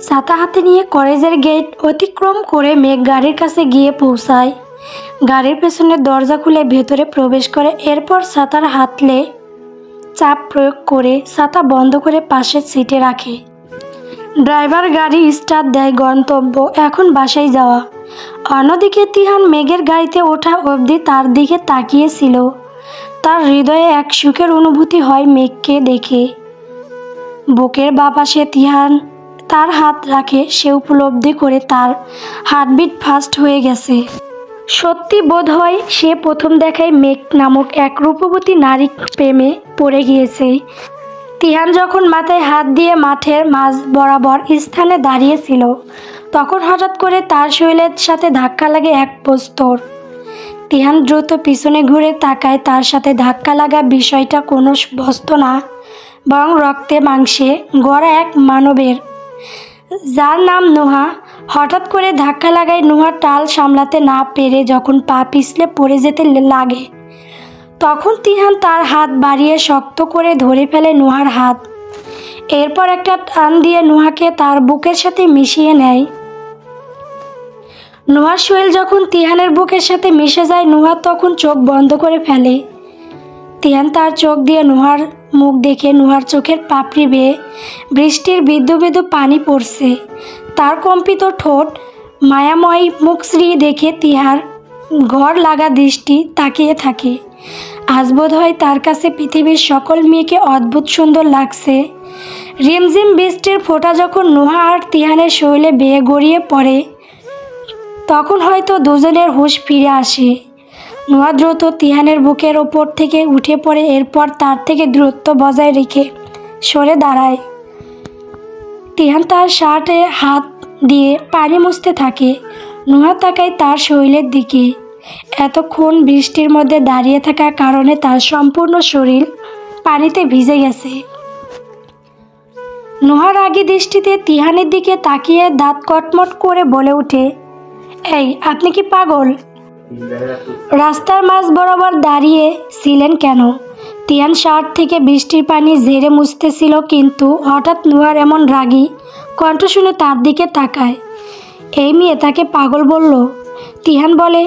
ছাতা হাতে নিয়ে কলেজের গেট অতিক্রম করে মেঘ গাড়ির কাছে গিয়ে পৌঁছায়। গাড়ির পেছনের দরজা খুলে ভেতরে প্রবেশ করে, এরপর ছাতার হাতলে চাপ প্রয়োগ করে ছাতা বন্ধ করে পাশের সিটে রাখে। ড্রাইভার গাড়ি স্টার্ট দেয়। গন্তব্য এখন বাসায় যাওয়া। অন্যদিকে তিহান মেঘের গাড়িতে ওঠা অবধি তার দিকে তাকিয়েছিল। তার হৃদয়ে এক সুখের অনুভূতি হয় মেঘকে দেখে। বুকের বাঁ পাশে তিহান তার হাত রাখে। সে উপলব্ধি করে তার হার্টবিট ফাস্ট হয়ে গেছে। সত্যি বোধ হয় সে প্রথম দেখায় মেঘ নামক এক রূপবতী নারী প্রেমে পড়ে গিয়েছে। তিহান যখন মাথায় হাত দিয়ে মাঠের মাঝ বরাবর স্থানে দাঁড়িয়েছিল, তখন হঠাৎ করে তার শরীরের সাথে ধাক্কা লাগে এক প্রস্তর। তিহান দ্রুত পিছনে ঘুরে তাকায়। তার সাথে ধাক্কা লাগা বিষয়টা কোনো বস্তু না, বরং রক্তে মাংসে গড়া এক মানবের, যার নাম নুহা। হঠাৎ করে ধাক্কা লাগায় নুহা টাল সামলাতে না পেরে যখন পা পিছলে পড়ে যেতে লাগে, তখন তিহান তার হাত বাড়িয়ে শক্ত করে ধরে ফেলে নুহার হাত। এরপর একটা টান দিয়ে নুহাকে তার বুকের সাথে মিশিয়ে নেয়। নুহার শরীর যখন তিহানের বুকের সাথে মিশে যায়, নুহা তখন চোখ বন্ধ করে ফেলে। তিহান তার চোখ দিয়ে নুহার মুখ দেখে নুহার চোখের পাপড়ি বেয়ে বৃষ্টির বিদ্যু বিদ্যু পানি পড়ছে। তার কম্পিত ঠোঁট, মায়াময় মুখশ্রী দেখে তিহার ঘর লাগা দৃষ্টি তাকিয়ে থাকে। আজ বোধ হয় তার কাছে পৃথিবীর সকল মেয়েকে অদ্ভুত সুন্দর লাগছে। রিমঝিম বৃষ্টির ফোঁটা যখন নুহা আর তিহানের শরীরে বেয়ে গড়িয়ে পড়ে, তখন হয়তো দুজনের হুঁশ ফিরে আসে। নুহা দ্রুত তিহানের বুকের ওপর থেকে উঠে পড়ে, এরপর তার থেকে দূরত্ব বজায় রেখে সরে দাঁড়ায়। তিহান তার শার্টে হাত দিয়ে পানি মুছতে থাকে। নুহা তাকায় তার শরীরের দিকে। এতক্ষণ বৃষ্টির মধ্যে দাঁড়িয়ে থাকার কারণে তার সম্পূর্ণ শরীর পানিতে ভিজে গেছে। নুহার রাগী দৃষ্টিতে তিহানের দিকে তাকিয়ে দাঁত কটমট করে বলে ওঠে, এই আপনি কি পাগল? রাস্তার মাঝ বরাবর দাঁড়িয়ে ছিলেন কেন? তিহান শার্ট থেকে বৃষ্টির পানি ঝেড়ে মুছতেছিল, কিন্তু হঠাৎ নুহার এমন রাগী কণ্ঠ শুনে তার দিকে তাকায়। এই মেয়ে তাকে পাগল বলল? তিহান বলে,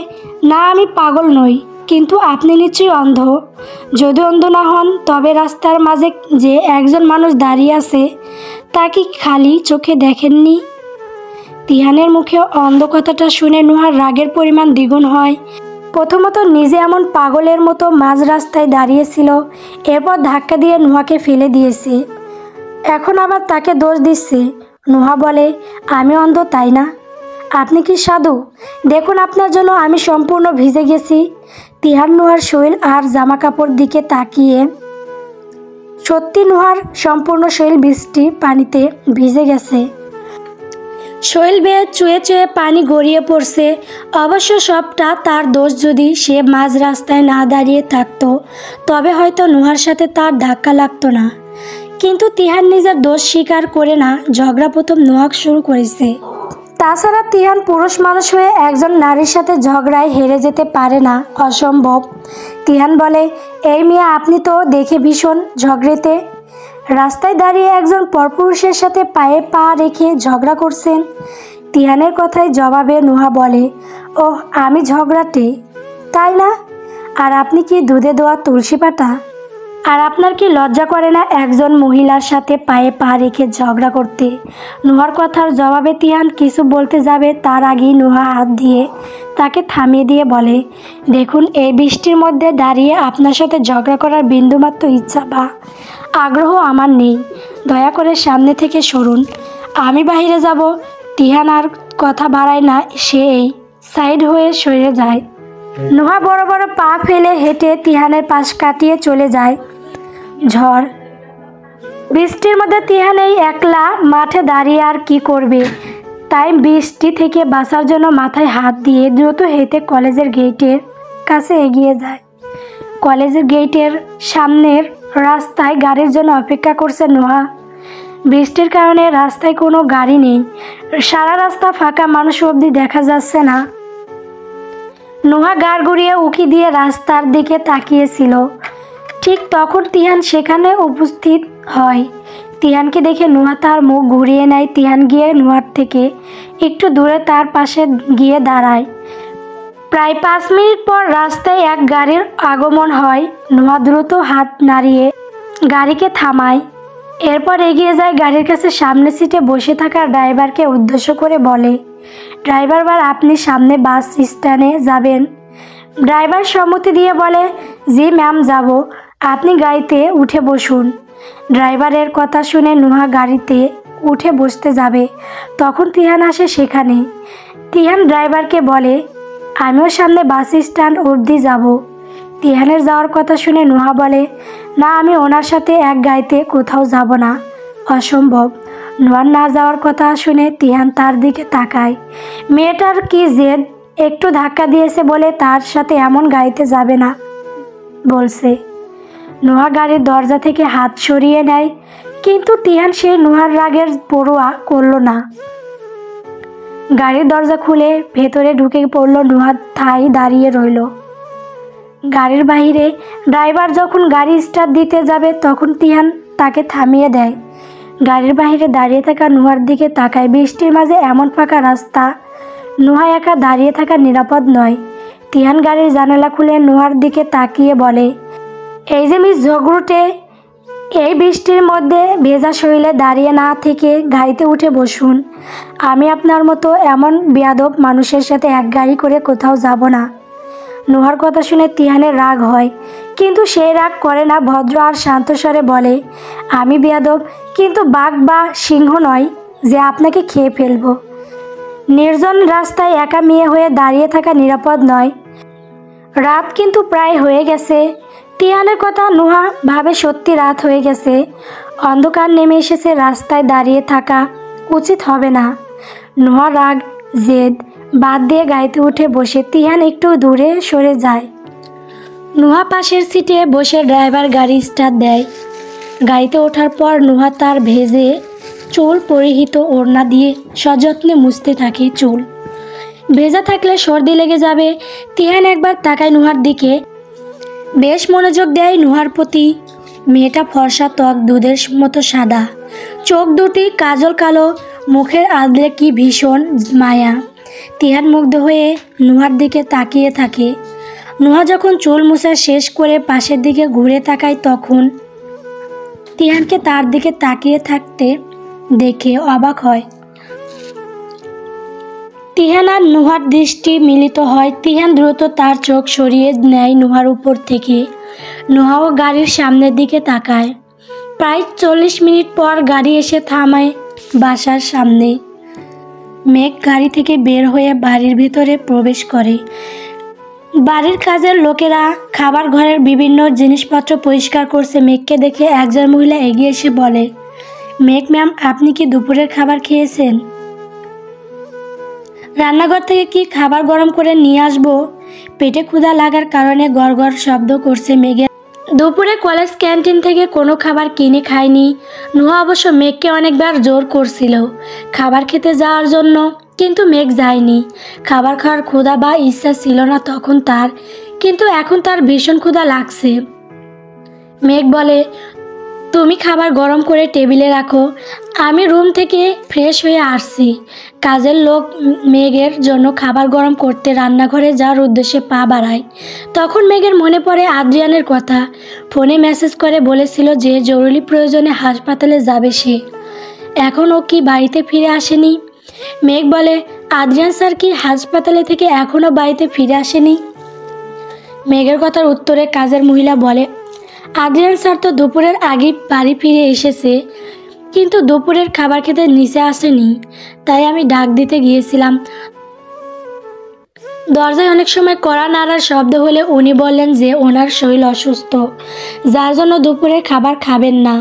না আমি পাগল নই, কিন্তু আপনি নিশ্চয়ই অন্ধ। যদি অন্ধ না হন, তবে রাস্তার মাঝে যে একজন মানুষ দাঁড়িয়ে আছে তা কি খালি চোখে দেখেননি? তিহানের মুখে অন্ধ কথাটা শুনে নুহার রাগের পরিমাণ দ্বিগুণ হয়। প্রথমত নিজে এমন পাগলের মতো মাঝ রাস্তায় দাঁড়িয়েছিল, এরপর ধাক্কা দিয়ে নুহাকে ফেলে দিয়েছে, এখন আবার তাকে দোষ দিচ্ছে। নুহা বলে, আমি অন্ধ তাই না? আপনি কি সাধু? দেখুন আপনার জন্য আমি সম্পূর্ণ ভিজে গেছি। তিহান নুহার শরীর আর জামা কাপড় দিকে তাকিয়ে, সত্যি নুহার সম্পূর্ণ শরীর বৃষ্টির পানিতে ভিজে গেছে। শরীর বেয়ে চুয়ে চুয়ে পানি গড়িয়ে পড়ছে। অবশ্য সবটা তার দোষ। যদি সে মাঝ রাস্তায় না দাঁড়িয়ে থাকতো, তবে হয়তো নুহার সাথে তার ধাক্কা লাগতো না। কিন্তু তিহান নিজের দোষ স্বীকার করে না। ঝগড়া প্রথম নুহা শুরু করেছে। তাছাড়া তিহান পুরুষ মানুষ হয়ে একজন নারীর সাথে ঝগড়ায় হেরে যেতে পারে না, অসম্ভব। তিহান বলে, এই মেয়ে আপনি তো দেখে ভীষণ ঝগড়েতে। রাস্তায় দাঁড়িয়ে একজন পরপুরুষের সাথে পায়ে পা রেখে ঝগড়া করছেন। তিহানের কথায় জবাবে নুহা বলে, ওহ আমি ঝগড়াটে, তাই না? আর আপনি কি দুধে দেওয়া তুলসী পাতা? আর আপনার কি লজ্জা করে না একজন মহিলার সাথে পায়ে পা রেখে ঝগড়া করতে? নুহার কথার জবাবে তিহান কিছু বলতে যাবে, তার আগেই নুহা হাত দিয়ে তাকে থামিয়ে দিয়ে বলে, দেখুন এই বৃষ্টির মধ্যে দাঁড়িয়ে আপনার সাথে ঝগড়া করার বিন্দুমাত্র ইচ্ছা বা আগ্রহ আমার নেই। দয়া করে সামনে থেকে সরুন, আমি বাইরে যাব। তিহান আর কথা বাড়ায় না, সে এই সাইড হয়ে সরে যায়। নুহা বড় বড় পা ফেলে হেঁটে তিহানের পাশ কাটিয়ে চলে যায়। ঝড় বৃষ্টির মধ্যে তিহান এই একলা মাঠে দাঁড়িয়ে আর কি করবে, তাই বৃষ্টি থেকে বাঁচার জন্য মাথায় হাত দিয়ে দ্রুত হেঁটে কলেজের গেটের কাছে এগিয়ে যায়। কলেজের গেটের সামনের রাস্তায় গাড়ির জন্য অপেক্ষা করছে নুহা। বৃষ্টির কারণে রাস্তায় কোনো গাড়ি নেই। সারা রাস্তা ফাঁকা, মানুষ অবধি দেখা যাচ্ছে না। নুহা গাড় ঘুরিয়ে উঁকি দিয়ে রাস্তার দিকে তাকিয়েছিল। ঠিক তখন তিহান সেখানে উপস্থিত হয়। তিহানকে দেখে নুহা তার মুখ ঘুরিয়ে নেয়। তিহান গিয়ে নুহার থেকে একটু দূরে তার পাশে গিয়ে দাঁড়ায়। প্রায় 5 মিনিট পর রাস্তায় এক গাড়ির আগমন হয়। নুহা দ্রুত হাত নাড়িয়ে গাড়িকে থামায়, এরপর এগিয়ে যায় গাড়ির কাছে। সামনের সিটে বসে থাকা ড্রাইভারকে উদ্দেশ্য করে বলে, ড্রাইভার ভাই, আপনি সামনে বাস স্ট্যান্ডে যাবেন? ড্রাইভার সম্মতি দিয়ে বলে, জি ম্যাম যাব, আপনি গাড়িতে উঠে বসুন। ড্রাইভারের কথা শুনে নুহা গাড়িতে উঠে বসতে যাবে, তখন তিহান আসে সেখানে। তিহান ড্রাইভারকে বলে, আমিও সামনে বাস স্ট্যান্ড অবধি যাব। তিহানের যাওয়ার কথা শুনে নুহা বলে, না, আমি ওনার সাথে এক গাড়িতে কোথাও যাব না, অসম্ভব। নুহার না যাওয়ার কথা শুনে তিহান তার দিকে তাকায়। মেয়েটার কি জেদ, একটু ধাক্কা দিয়েছে বলে তার সাথে এমন গাড়িতে যাবে না বলছে। নুহা গাড়ির দরজা থেকে হাত সরিয়ে নেয়, কিন্তু তিহান সেই নুহার রাগের পরোয়া করল না। গাড়ির দরজা খুলে ভেতরে ঢুকে পড়ল। নুহা ঠায় দাঁড়িয়ে রইল। গাড়ির বাইরে ড্রাইভার যখন গাড়ি স্টার্ট দিতে যাবে তখন তিহান তাকে থামিয়ে দেয়। গাড়ির বাইরে দাঁড়িয়ে থাকা নুহার দিকে তাকায়। বৃষ্টির মাঝে এমন ফাঁকা রাস্তা, নুহা একা দাঁড়িয়ে থাকা নিরাপদ নয়। তিহান গাড়ির জানালা খুলে নুহার দিকে তাকিয়ে বলে, এই যে মিস ঝগড়ুটে, এই বৃষ্টির মধ্যে ভেজা শরীরে দাঁড়িয়ে না থেকে গাড়িতে উঠে বসুন। আমি আপনার মতো এমন বেয়াদব মানুষের সাথে এক গাড়ি করে কোথাও যাব না। নুহার কথা শুনে তিহানের রাগ হয়, কিন্তু সেই রাগ করে না, ভদ্র আর শান্ত স্বরে বলে, আমি বেয়াদব, কিন্তু বাঘ বা সিংহ নয় যে আপনাকে খেয়ে ফেলব। নির্জন রাস্তায় একা মেয়ে হয়ে দাঁড়িয়ে থাকা নিরাপদ নয়। রাত কিন্তু প্রায় হয়ে গেছে। তিহানের কথা নুহা ভাবে সত্যি রাত হয়ে গেছে, অন্ধকার নেমে এসেছে, রাস্তায় দাঁড়িয়ে থাকা উচিত হবে না। নুহা রাগ জেদ বাদ দিয়ে গাড়িতে উঠে বসে। তিহান একটু দূরে সরে যায়। নুহা পাশের সিটে বসে ড্রাইভার গাড়ি স্টার্ট দেয়। গাড়িতে ওঠার পর নুহা তার ভেজে চুল পরিহিত ওড়না দিয়ে সযত্নে মুছতে থাকে। চুল ভেজা থাকলে সর্দি লেগে যাবে। তিহান একবার তাকায় নুহার দিকে, বেশ মনোযোগ দেয় নুহার প্রতি। মেয়েটা ফর্সা, ত্বক দুধের মতো সাদা, চোখ দুটি কাজল কালো, মুখের আদলে কি ভীষণ মায়া। তিহান মুগ্ধ হয়ে নুহার দিকে তাকিয়ে থাকে। নুহা যখন চুল মোছা শেষ করে পাশের দিকে ঘুরে তাকায় তখন তিহানকে তার দিকে তাকিয়ে থাকতে দেখে অবাক হয়। তিহান আর নুহার দৃষ্টি মিলিত হয়। তিহান দ্রুত তার চোখ সরিয়ে নেয় নুহার উপর থেকে। নুহাও গাড়ির সামনের দিকে তাকায়। প্রায় 40 মিনিট পর গাড়ি এসে থামায় বাসার সামনে। মেঘ গাড়ি থেকে বের হয়ে বাড়ির ভিতরে প্রবেশ করে। বাড়ির কাজের লোকেরা খাবার ঘরের বিভিন্ন জিনিসপত্র পরিষ্কার করছে। মেঘকে দেখে একজন মহিলা এগিয়ে এসে বলে, মেঘ ম্যাম, আপনি কি দুপুরের খাবার খেয়েছেন? রান্নাঘর থেকে কি খাবার গরম করে নিয়ে আসবো? পেটে ক্ষুধা লাগার কারণে গড়গড় শব্দ করছে মেঘের। দুপুরে কলেজ ক্যান্টিন থেকে কোনো খাবার কিনে খায়নি। নুহা অবশ্য মেঘকে অনেকবার জোর করছিল খাবার খেতে যাওয়ার জন্য, কিন্তু মেঘ যায়নি। খাবার খাওয়ার ক্ষুধা বা ইচ্ছা ছিল না তখন তার, কিন্তু এখন তার ভীষণ ক্ষুধা লাগছে। মেঘ বলে, তুমি খাবার গরম করে টেবিলে রাখো, আমি রুম থেকে ফ্রেশ হয়ে আসছি। কাজের লোক মেঘের জন্য খাবার গরম করতে রান্নাঘরে যাওয়ার উদ্দেশ্যে পা বাড়ায়। তখন মেঘের মনে পড়ে আদ্রিয়ানের কথা। ফোনে মেসেজ করে বলেছিল যে জরুরি প্রয়োজনে হাসপাতালে যাবে সে। এখন ও কি বাড়িতে ফিরে আসেনি? মেঘ বলে, আদ্রিয়ান স্যার কি হাসপাতালে থেকে এখনও বাড়িতে ফিরে আসেনি? মেঘের কথার উত্তরে কাজের মহিলা বলে, আদ্রিয়ান স্যার তো দুপুরের আগে বাড়ি ফিরে এসেছে, কিন্তু দুপুরের খাবার খেতে নিচে আসেনি, তাই আমি ডাক দিতে গিয়েছিলাম। দরজায় অনেক সময় কড়া নাড়ার শব্দ হলে উনি বললেন যে ওনার শরীর অসুস্থ, যার জন্য দুপুরের খাবার খাবেন না।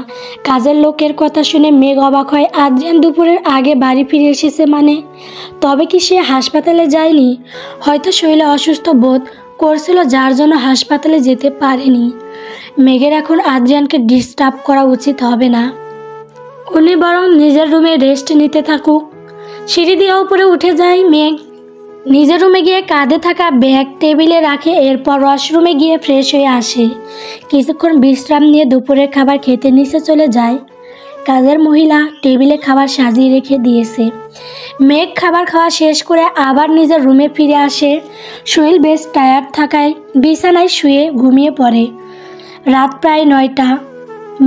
কাজের লোকের কথা শুনে মেঘ অবাক হয়। আদ্রিয়ান দুপুরের আগে বাড়ি ফিরে এসেছে মানে? তবে কি সে হাসপাতালে যায়নি? হয়তো শরীরে অসুস্থ বোধ করছিল যার জন্য হাসপাতালে যেতে পারেনি। মেঘের এখন আদ্রিয়ানকে ডিস্টার্ব করা উচিত হবে না, উনি বরং নিজের রুমে রেস্ট নিতে থাকুক। সিঁড়ি দিয়ে উপরে উঠে যায় মেঘ। নিজের রুমে গিয়ে কাঁধে থাকা ব্যাগ টেবিলে রাখে, এরপর ওয়াশরুমে গিয়ে ফ্রেশ হয়ে আসে। কিছুক্ষণ বিশ্রাম নিয়ে দুপুরের খাবার খেতে নিচে চলে যায়। কাজের মহিলা টেবিলে খাবার সাজিয়ে রেখে দিয়েছে। মেঘ খাবার খাওয়া শেষ করে আবার নিজের রুমে ফিরে আসে। সোহেল বেশ টায়ার্ড থাকায় বিছানায় শুয়ে ঘুমিয়ে পড়ে। রাত প্রায় 9টা।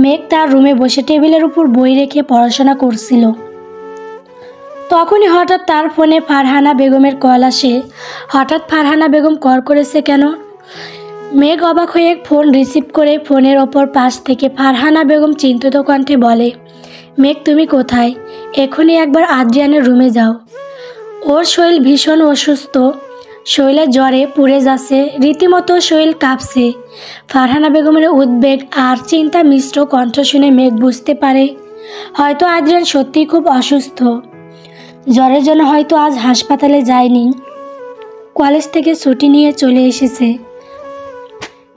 মেঘ তার রুমে বসে টেবিলের উপর বই রেখে পড়াশোনা করছিল। তখনই হঠাৎ তার ফোনে ফারহানা বেগমের কল আসে। হঠাৎ ফারহানা বেগম কল করেছে কেন? মেঘ অবাক হয়ে ফোন রিসিভ করে ফোনের ওপর পাশ থেকে ফারহানা বেগম চিন্তিত কণ্ঠে বলে, মেঘ তুমি কোথায়? এখনই একবার আদ্রিয়ানের রুমে যাও। ওর শরীর ভীষণ অসুস্থ, শরীরের জ্বরে পুড়ে যাচ্ছে, রীতিমতো শরীর কাঁপছে। ফারহানা বেগমের উদ্বেগ আর চিন্তা মিশ্র কণ্ঠ শুনে মেঘ বুঝতে পারে হয়তো আদ্রিয়ান সত্যিই খুব অসুস্থ। জ্বরের জন্য হয়তো আজ হাসপাতালে যায়নি, কলেজ থেকে ছুটি নিয়ে চলে এসেছে।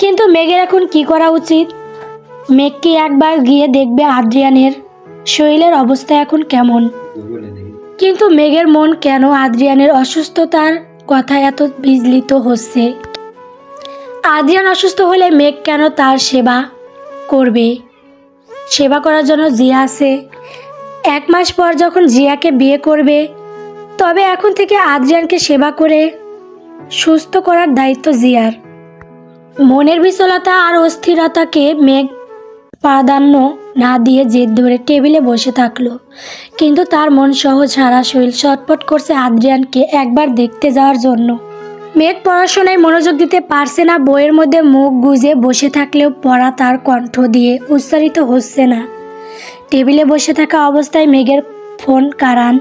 কিন্তু মেঘের এখন কি করা উচিত? মেঘ কি একবার গিয়ে দেখবে আদ্রিয়ানের শরীরের অবস্থা এখন কেমন? কিন্তু মেঘের মন কেন আদ্রিয়ানের অসুস্থতার কথায় এত বিচলিত হচ্ছে? আদ্রিয়ান অসুস্থ হলে মেঘ কেন তার সেবা করবে? সেবা করার জন্য জিয়া আছে। 1 মাস পর যখন জিয়াকে বিয়ে করবে, তবে এখন থেকে আদ্রিয়ানকে সেবা করে সুস্থ করার দায়িত্ব জিয়ার। মনের বিচলতা আর অস্থিরতাকে মেঘ প্রাধান্য না দিয়ে জেদ ধরে টেবিলে বসে থাকলো। কিন্তু তার মন সহজ হারা শরীর ছটফট করছে আদ্রিয়ানকে একবার দেখতে যাওয়ার জন্য। মেঘ পড়াশোনায় মনোযোগ দিতে পারছে না। বইয়ের মধ্যে মুখ গুজে বসে থাকলেও পড়া তার কণ্ঠ দিয়ে উচ্চারিত হচ্ছে না। টেবিলে বসে থাকা অবস্থায় মেঘের ফোন কারান।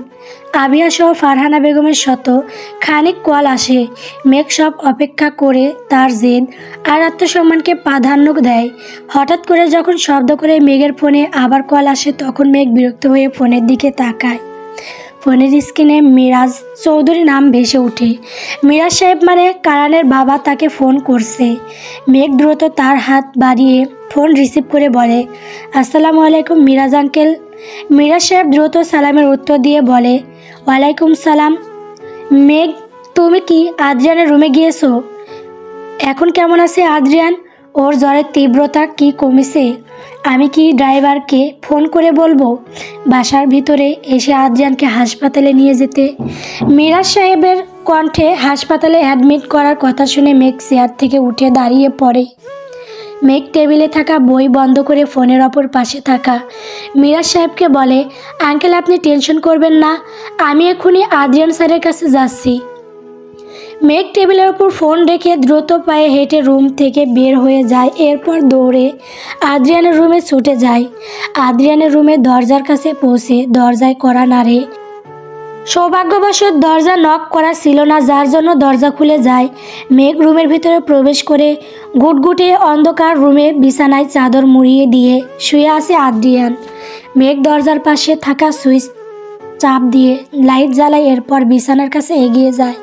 আবিয়া সহ ফারহানা বেগমের শত খানিক কল আসে। মেঘ সব অপেক্ষা করে তার জেদ আর আত্মসম্মানকে প্রাধান্য দেয়। হঠাৎ করে যখন শব্দ করে মেঘের ফোনে আবার কল আসে, তখন মেঘ বিরক্ত হয়ে ফোনের দিকে তাকায়। ফোনের স্ক্রিনে মিরাজ চৌধুরী নাম ভেসে ওঠে। মিরাজ সাহেব মানে কারানের বাবা তাকে ফোন করছে। মেঘ দ্রুত তার হাত বাড়িয়ে ফোন রিসিভ করে বলে, আসসালামু আলাইকুম মিরাজ আঙ্কেল। মিরাজ সাহেব দ্রুত সালামের উত্তর দিয়ে বলে, ওয়ালাইকুম সালাম। মেঘ, তুমি কি আদ্রিয়ানের রুমে গিয়েছো? এখন কেমন আছে আদ্রিয়ান? ওর জ্বরের তীব্রতা কি কমেছে? আমি কি ড্রাইভারকে ফোন করে বলবো বাসার ভিতরে এসে আদ্রিয়ানকে হাসপাতালে নিয়ে যেতে? মিরাজ সাহেবের কণ্ঠে হাসপাতালে অ্যাডমিট করার কথা শুনে মেঘ চেয়ার থেকে উঠে দাঁড়িয়ে পড়ে। মেঘ টেবিলে থাকা বই বন্ধ করে ফোনের অপর পাশে থাকা মিরাজ সাহেবকে বলে, আঙ্কেল আপনি টেনশন করবেন না, আমি এখনই আদ্রিয়ান স্যারের কাছে যাচ্ছি। মেঘ টেবিলের উপর ফোন রেখে দ্রুত পায়ে হেঁটে রুম থেকে বের হয়ে যায়। এরপর দৌড়ে আদ্রিয়ানের রুমে ছুটে যায়। আদ্রিয়ানের রুমের দরজার কাছে পৌঁছে দরজায় কড়া নাড়ে। সৌভাগ্যবশত দরজা নক করা ছিল না, যার জন্য দরজা খুলে যায়। মেঘ রুমের ভিতরে প্রবেশ করে গুটগুটে অন্ধকার রুমে বিছানায় চাদর মুড়িয়ে দিয়ে শুয়ে আছে আদ্রিয়ান। মেঘ দরজার পাশে থাকা সুইচ চাপ দিয়ে লাইট জ্বালায়, এরপর বিছানার কাছে এগিয়ে যায়।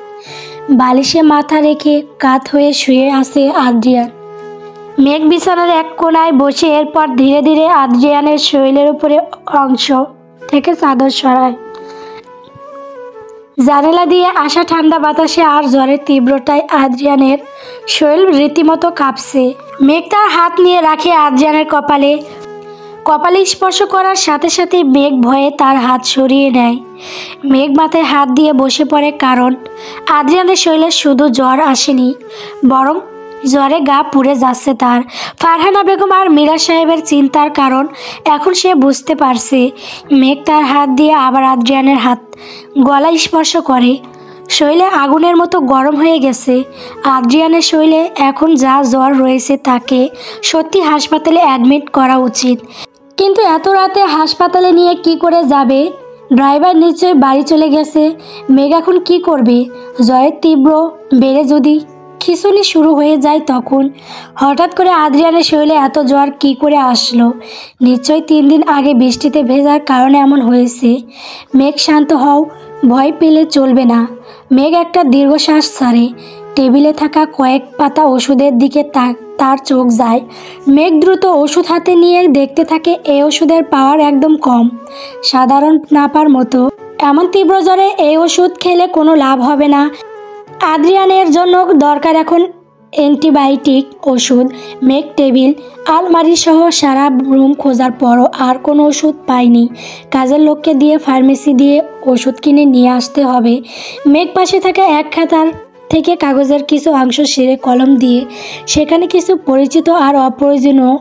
বালিশে মাথা রেখে কাত হয়ে শুয়ে আছে আদ্রিয়ান। মেঘ বিছানার এক কোণায় বসে এরপর ধীরে ধীরে আদ্রিয়ানের শরীরের উপরে অংশ থেকে চাদর সরায়। জানালা দিয়ে আসা ঠান্ডা বাতাসে আর জ্বরের তীব্রতায় আদ্রিয়ানের শরীর রীতিমতো কাঁপছে। মেঘ তার হাত নিয়ে রাখে আদ্রিয়ানের কপালে। কপালে স্পর্শ করার সাথে সাথে মেঘ ভয়ে তার হাত সরিয়ে নেয়। মেঘ মাথায় হাত দিয়ে বসে পড়ে, কারণ আদ্রিয়ানের শরীরে শুধু জ্বর আসেনি, বরং জ্বরে গা পুড়ে যাচ্ছে তার। ফারহানা বেগম আর মিরাজ সাহেবের চিন্তার কারণ এখন সে বুঝতে পারছে। মেঘ তার হাত দিয়ে আবার আদ্রিয়ানের হাত গলা স্পর্শ করে। শরীরে আগুনের মতো গরম হয়ে গেছে। আদ্রিয়ানের শরীরে এখন যা জ্বর রয়েছে তাকে সত্যি হাসপাতালে অ্যাডমিট করা উচিত। কিন্তু এত রাতে হাসপাতালে নিয়ে কি করে যাবে? ড্রাইভার নিশ্চয়ই বাড়ি চলে গেছে। মেঘ এখন কি করবে? জ্বরের তীব্র বেড়ে যদি খিঁচুনি শুরু হয়ে যায় তখন? হঠাৎ করে আদ্রিয়ানের শরীরে এত জ্বর কি করে আসলো? নিশ্চয়ই 3 দিন আগে বৃষ্টিতে ভেজার কারণে এমন হয়েছে। মেঘ শান্ত হও, ভয় পেলে চলবে না। মেঘ একটা দীর্ঘশ্বাস ছাড়ে। টেবিলে থাকা কয়েক পাতা ওষুধের দিকে তার চোখ যায়। মেঘ দ্রুত ওষুধ হাতে নিয়ে দেখতে থাকে এই ওষুধের পাওয়ার একদম কম, সাধারণ নাপার মতো। এমন তীব্র জ্বরে এই ওষুধ খেলে কোনো লাভ হবে না। আদ্রিয়ানের জন্য দরকার এখন অ্যান্টিবায়োটিক, ওষুধ। মেঘ টেবিল, আলমারি সহ সারা রুম খোঁজার পরও আর কোনো ওষুধ পায়নি। কাজের লোককে দিয়ে ফার্মেসি দিয়ে ওষুধ কিনে নিয়ে আসতে হবে। মেঘ পাশে থাকা এক খাতার থেকে কাগজের কিছু অংশ ছিঁড়ে কলম দিয়ে সেখানে কিছু পরিচিত আর অপ্রয়োজনীয়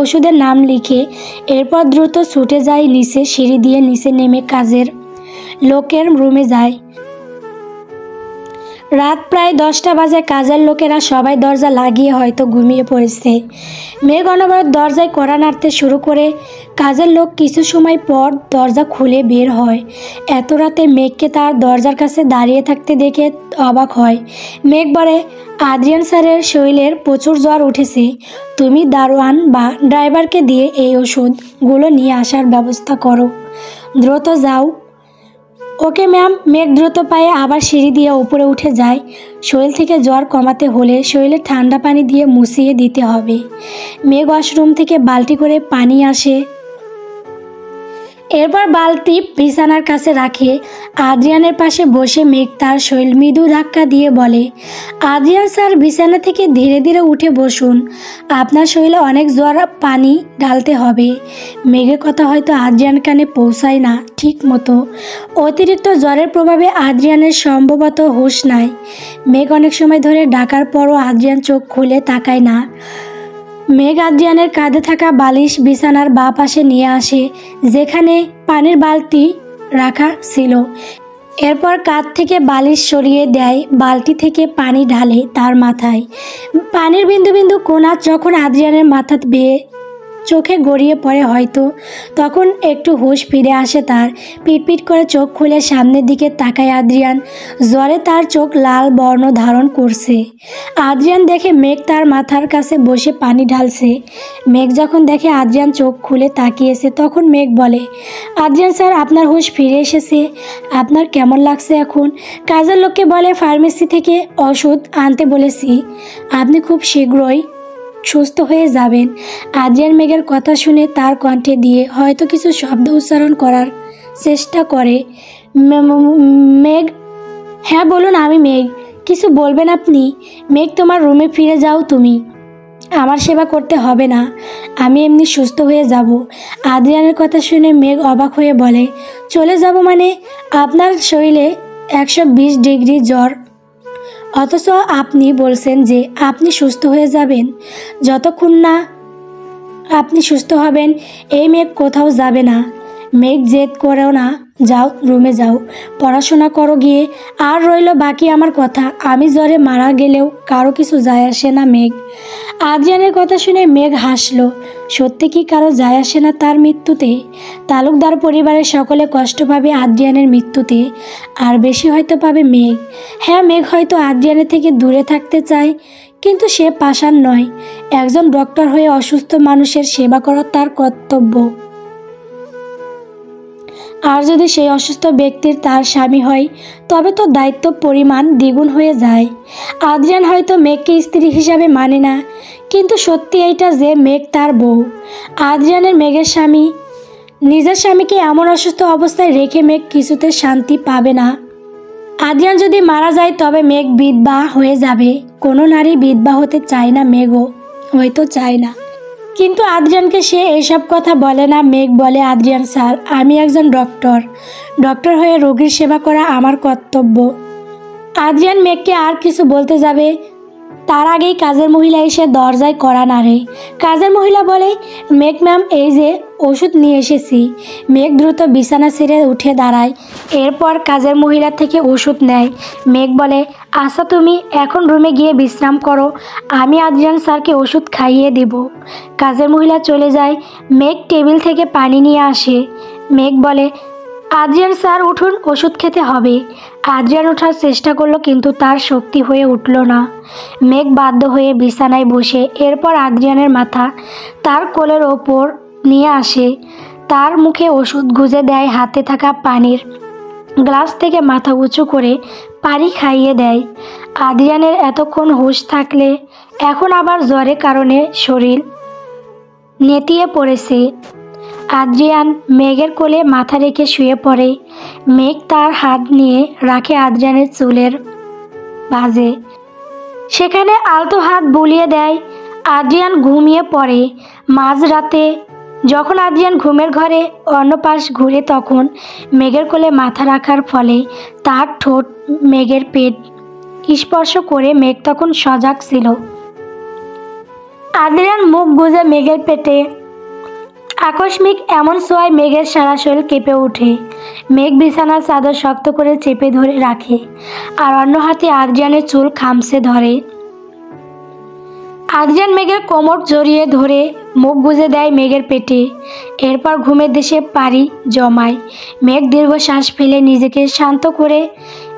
ওষুধের নাম লিখে এরপর দ্রুত ছুটে যায় নিচে, সিঁড়ি দিয়ে নিচে নেমে কাজের লোকের রুমে যায়। রাত প্রায় 10টা বাজে। কাজের লোকেরা সবাই দরজা লাগিয়ে হয়তো ঘুমিয়ে পড়েছে। মেঘ অনবরত দরজায় কড়া নাড়তে শুরু করে। কাজের লোক কিছু সময় পর দরজা খুলে বের হয়। এত রাতে মেঘকে তার দরজার কাছে দাঁড়িয়ে থাকতে দেখে অবাক হয়। মেঘ বলে, আদ্রিয়ান স্যারের শরীরের প্রচুর জ্বর উঠেছে। তুমি দারোয়ান বা ড্রাইভারকে দিয়ে এই ওষুধগুলো নিয়ে আসার ব্যবস্থা করো। দ্রুত যাও। Okay ma'am. মেঘ দ্রুত পায়ে আবার সিঁড়ি দিয়ে উপরে উঠে যায়। শরীর থেকে জ্বর কমাতে হলে শরীরে ঠান্ডা পানি দিয়ে মুছিয়ে দিতে হবে। মেঘ ওয়াশরুম থেকে বালতি করে পানি আসে, এরপর বালতি বিছানার কাছে রাখে। আদ্রিয়ানের পাশে বসে মেঘ তার শরীর মৃদু ধাক্কা দিয়ে বলে, আদ্রিয়ান স্যার, বিছানা থেকে ধীরে ধীরে উঠে বসুন। আপনার শরীরে অনেক জ্বর, পানি ঢালতে হবে। মেঘের কথা হয়তো আদ্রিয়ান কানে পৌঁছায় না ঠিক মতো। অতিরিক্ত জ্বরের প্রভাবে আদ্রিয়ানের সম্ভবত হুঁশ নাই। মেঘ অনেক সময় ধরে ডাকার পরও আদ্রিয়ান চোখ খুলে তাকায় না। মেঘ আদ্রিয়ানের কাঁধে থাকা বালিশ বিছানার বাঁ পাশে নিয়ে আসে, যেখানে পানির বালতি রাখা ছিল। এরপর কাঁধ থেকে বালিশ সরিয়ে দেয়, বালতি থেকে পানি ঢালে তার মাথায়। পানির বিন্দু বিন্দু কোনা যখন আদ্রিয়ানের মাথা বেয়ে চোখে গড়িয়ে পড়ে হয়তো তখন একটু হুঁশ ফিরে আসে তার। পিটপিট করে চোখ খুলে সামনের দিকে তাকায় আদ্রিয়ান। জ্বরে তার চোখ লাল বর্ণ ধারণ করছে। আদ্রিয়ান দেখে মেঘ তার মাথার কাছে বসে পানি ঢালছে। মেঘ যখন দেখে আদ্রিয়ান চোখ খুলে তাকিয়েছে তখন মেঘ বলে, আদ্রিয়ান স্যার, আপনার হুঁশ ফিরে এসেছে। আপনার কেমন লাগছে এখন? কাজের লোককে বলে, ফার্মেসি থেকে ওষুধ আনতে বলেছি। আপনি খুব শীঘ্রই সুস্থ হয়ে যাবেন। আদ্রিয়ান মেঘের কথা শুনে তার কণ্ঠে দিয়ে হয়তো কিছু শব্দ উচ্চারণ করার চেষ্টা করে। মেঘ, হ্যাঁ বলুন, আমি মেঘ। কিছু বলবেন আপনি? মেঘ, তোমার রুমে ফিরে যাও তুমি। আমার সেবা করতে হবে না, আমি এমনি সুস্থ হয়ে যাব। আদ্রিয়ানের কথা শুনে মেঘ অবাক হয়ে বলে, চলে যাব মানে? আপনার শরীরে 120 ডিগ্রি জ্বর, অথচ আপনি বলছেন যে আপনি সুস্থ হয়ে যাবেন। যতক্ষণ না আপনি সুস্থ হবেন এই মেঘ কোথাও যাবে না। মেঘ, জেদ করো না, যাও রুমে যাও, পড়াশোনা করো গিয়ে। আর রইল বাকি আমার কথা, আমি জ্বরে মারা গেলেও কারো কিছু যায় আসে না মেঘ। আদ্রিয়ানের কথা শুনে মেঘ হাসলো। সত্যি কি কারো যায় আসে না তার মৃত্যুতে? তালুকদার পরিবারের সকলে কষ্ট পাবে আদ্রিয়ানের মৃত্যুতে, আর বেশি হয়তো পাবে মেঘ। হ্যাঁ, মেঘ হয়তো আদ্রিয়ানের থেকে দূরে থাকতে চায়, কিন্তু সে পাষাণ নয়। একজন ডক্টর হয়ে অসুস্থ মানুষের সেবা করা তার কর্তব্য। আর যদি সেই অসুস্থ ব্যক্তির তার স্বামী হয় তবে তো দায়িত্ব পরিমাণ দ্বিগুণ হয়ে যায়। আদ্রিয়ান হয়তো মেঘকে স্ত্রী হিসাবে মানে না, কিন্তু সত্যি এইটা যে মেঘ তার বউ। আদ্রিয়ানের মেঘের স্বামী, নিজের স্বামীকে এমন অসুস্থ অবস্থায় রেখে মেঘ কিছুতে শান্তি পাবে না। আদ্রিয়ান যদি মারা যায় তবে মেঘ বিধবা হয়ে যাবে। কোনো নারী বিধবা হতে চায় না, মেঘও হয়তো চায় না, কিন্তু আদ্রিয়ানকে সে এইসব কথা বলে না। মেঘ বলে, আদ্রিয়ান স্যার, আমি একজন ডক্টর হয়ে রোগীর সেবা করা আমার কর্তব্য। আদ্রিয়ান মেঘকে আর কিছু বলতে যাবে তার আগেই কাজের মহিলা এসে দরজায় কড়া নাড়ে। কাজের মহিলা বলে, মেঘ ম্যাম, এই যে ওষুধ নিয়ে এসেছি। মেঘ দ্রুত বিছানা ছেড়ে উঠে দাঁড়ায়, এরপর কাজের মহিলা থেকে ওষুধ নেয়। মেঘ বলে, আচ্ছা তুমি এখন রুমে গিয়ে বিশ্রাম করো, আমি আদ্রিয়ান স্যারকে ওষুধ খাইয়ে দেব। কাজের মহিলা চলে যায়। মেঘ টেবিল থেকে পানি নিয়ে আসে। মেঘ বলে, আদ্রিয়ান স্যার উঠুন, ওষুধ খেতে হবে। আদ্রিয়ান ওঠার চেষ্টা করলো কিন্তু তার শক্তি হয়ে উঠল না। মেঘ বাধ্য হয়ে বিছানায় বসে এরপর আদ্রিয়ানের মাথা তার কোলের ওপর নিয়ে আসে, তার মুখে ওষুধ গুঁজে দেয়, হাতে থাকা পানির গ্লাস থেকে মাথা উঁচু করে পানি খাইয়ে দেয়। আদ্রিয়ানের এতক্ষণ হুঁশ থাকলে এখন আবার জ্বরের কারণে শরীর নেতিয়ে পড়েছে। আদ্রিয়ান মেঘের কোলে মাথা রেখে শুয়ে পড়ে। মেঘ তার হাত নিয়ে রাখে আদ্রিয়ানের চুলের ভাঁজে। সেখানে আলতো হাত বুলিয়ে দেয়। আদ্রিয়ান ঘুমিয়ে পড়ে। মাঝরাতে যখন আদ্রিয়ান ঘুমের ঘরে অন্য পাশ ঘুরে, তখন মেঘের কোলে মাথা রাখার ফলে তার ঠোঁট মেঘের পেট স্পর্শ করে। মেঘ তখন সজাগ ছিল। আদ্রিয়ান মুখ গুজে মেঘের পেটে। আকস্মিক এমন ছোঁয়ায় মেঘের সারা শরীর কেঁপে ওঠে। মেঘ বিছানার চাদর শক্ত করে চেপে ধরে রাখে, আর অন্য হাতে আদ্রিয়ানের চুল খামছে ধরে। আদ্রিয়ান মেঘের কোমর জড়িয়ে ধরে মুখ গুজে দেয় মেঘের পেটে। এরপর ঘুমের দেশে পাড়ি জমায়। মেঘ দীর্ঘশ্বাস ফেলে নিজেকে শান্ত করে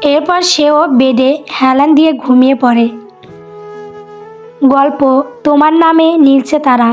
এরপর সেও বেডে হেলান দিয়ে ঘুমিয়ে পড়ে। গল্প তোমার নামে নীলছে তারা।